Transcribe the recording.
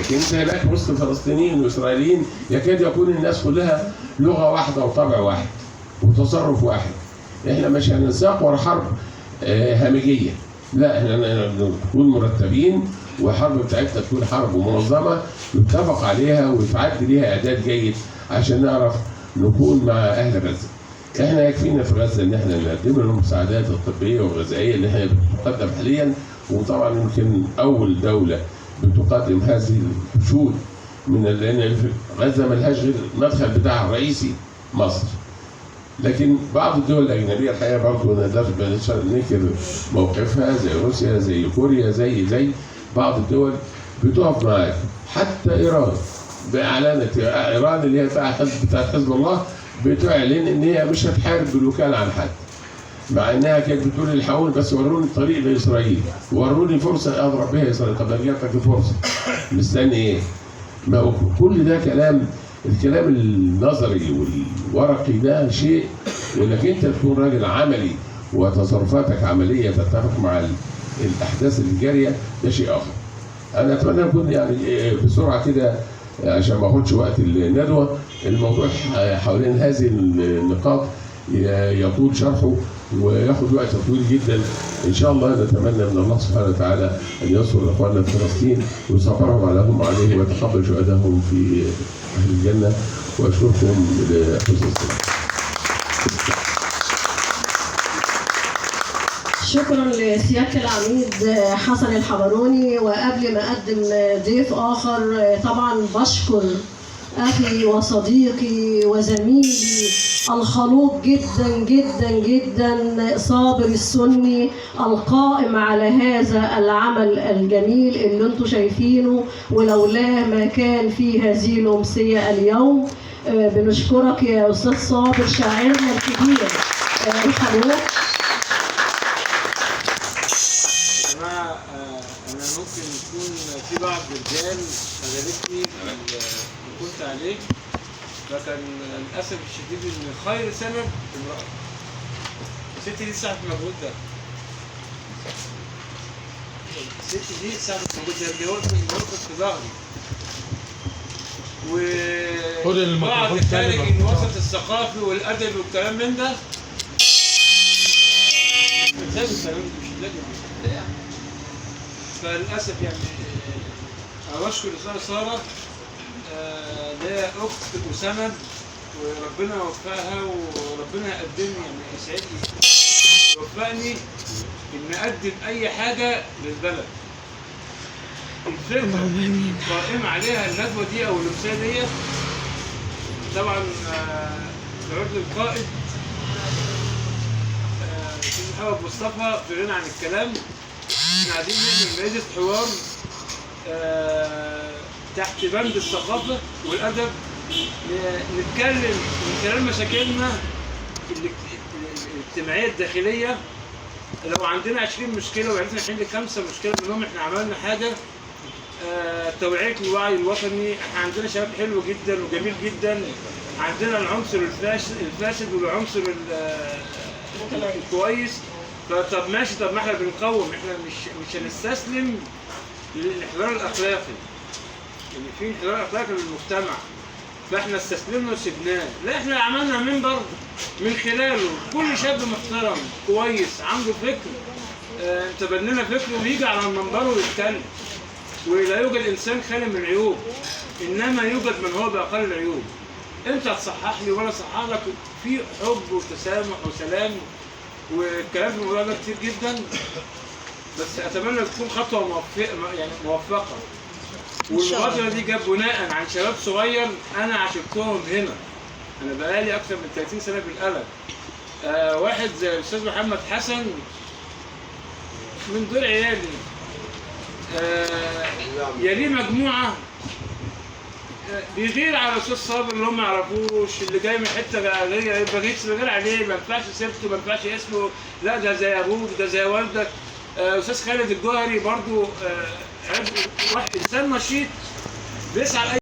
لكن انت هناك وسط فلسطينيين واسرائيليين يكاد يكون الناس كلها لغه واحده وطبع واحد وتصرف واحد. احنا مش هننساق ورا حرب همجيه، لا احنا نكون مرتبين، والحرب بتاعتنا تكون حرب منظمه يتفق عليها ويتعد ليها اعداد جيد عشان نعرف نكون مع اهل غزه. احنا يكفينا في غزه ان احنا نقدم لهم المساعدات الطبيه والغذائيه اللي هي بتقدم حاليا، وطبعا يمكن اول دوله بتقدم هذه الحشود لان غزه ملهاش غير المدخل بتاعها الرئيسي مصر. لكن بعض الدول الاجنبيه الحقيقه برضه ما نقدرش ننكر موقفها، زي روسيا زي كوريا زي بعض الدول بتقف معاك. حتى ايران باعلانت، ايران اللي هي بتاعت حزب الله بتعلن ان هي مش هتحارب بالوكاله عن حد، مع انها كانت بتقول الحقوني بس وروني الطريق لاسرائيل، وروني فرصه اضرب بها اسرائيل. طب انا جاتك الفرصه، مستني ايه؟ ما كل ده كلام، الكلام النظري والورقي ده شيء، وانك انت تكون راجل عملي وتصرفاتك عمليه تتفق مع الاحداث اللي جاريه ده شيء اخر. انا اتمنى نكون يعني بسرعه كده عشان ما اخدش وقت الندوه، الموضوع حوالين هذه النقاط يطول شرحه وياخد وقت طويل جدا. ان شاء الله نتمنى من الله سبحانه وتعالى ان ينصر اخواننا في فلسطين ويصبرهم على هم عليه ويتقبل شهدائهم في اهل الجنه، واشكركم لحسن الاستماع. شكرا لسيادة العميد حسن الحبروني. وقبل ما أقدم ضيف آخر، طبعا بشكر أخي وصديقي وزميلي الخلوق جدا جدا جدا صابر السني القائم على هذا العمل الجميل اللي انتم شايفينه، ولولاه ما كان في هذه الأمسية اليوم. بنشكرك يا أستاذ صابر شاعرنا الكبير الخلوق. أنا ممكن يكون في بعض الرجال خذلتني اللي كنت عليه، لكن للأسف الشديد إن خير سند امرأة. الست دي ساعة المجهود ده. الست دي ساعة المجهود ده اللي وقفت في ظهري. وبعض خارج الوسط الثقافي والأدبي والكلام من ده. لازم الكلام مش لازم. فللأسف يعني أنا بشكر الأستاذة سارة، ده أخت وسند، وربنا يوفقها وربنا يقدمني، يعني يسعدني يوفقني إن أقدم أي حاجة للبلد. الفكرة قائمة عليها الندوة دي أو الأمسية دي. طبعا العضو القائد الأستاذ محمد مصطفى في غنى عن الكلام. احنا قاعدين نعمل مائدة حوار تحت بند الثقافة والأدب، نتكلم من خلال مشاكلنا الاجتماعية الداخلية. لو عندنا 20 مشكلة وعرفنا نحل 5 مشكلة منهم احنا عملنا حاجة. توعية الوعي الوطني، احنا عندنا شباب حلو جدا وجميل جدا، عندنا العنصر الفاسد والعنصر الكويس. طب ماشي، طب ما احنا بنقوم، احنا مش هنستسلم للانحدار الاخلاقي. يعني في انحدار اخلاقي للمجتمع، فاحنا استسلمنا وسبناه. لا، احنا عملنا منبر من خلاله كل شاب محترم كويس عنده فكر تبنينا فكره ويجي على المنبر ويتكلم. ولا يوجد انسان خالي من العيوب، انما يوجد من هو باقل العيوب. انت تصحح لي ولا اصحح لك، في حب وتسامح وسلام والكلام في الموضوع ده كتير جدا. بس اتمنى تكون خطوه موفقه. والمبادره دي جت بناء عن شباب صغير انا عاشرتهم هنا. انا بقالي اكثر من 30 سنه في القلم. واحد زي الاستاذ محمد حسن من دول عيالي، يليه مجموعه بيغير على الاستاذ صابر اللي هم ما يعرفوش، اللي جاي من حته بغير عليه، ما ينفعش سيرته، ما ينفعش اسمه، لا ده زي ابوك، ده زي والدك. استاذ خالد الجوهري برضو واحد انسان نشيط بيسعى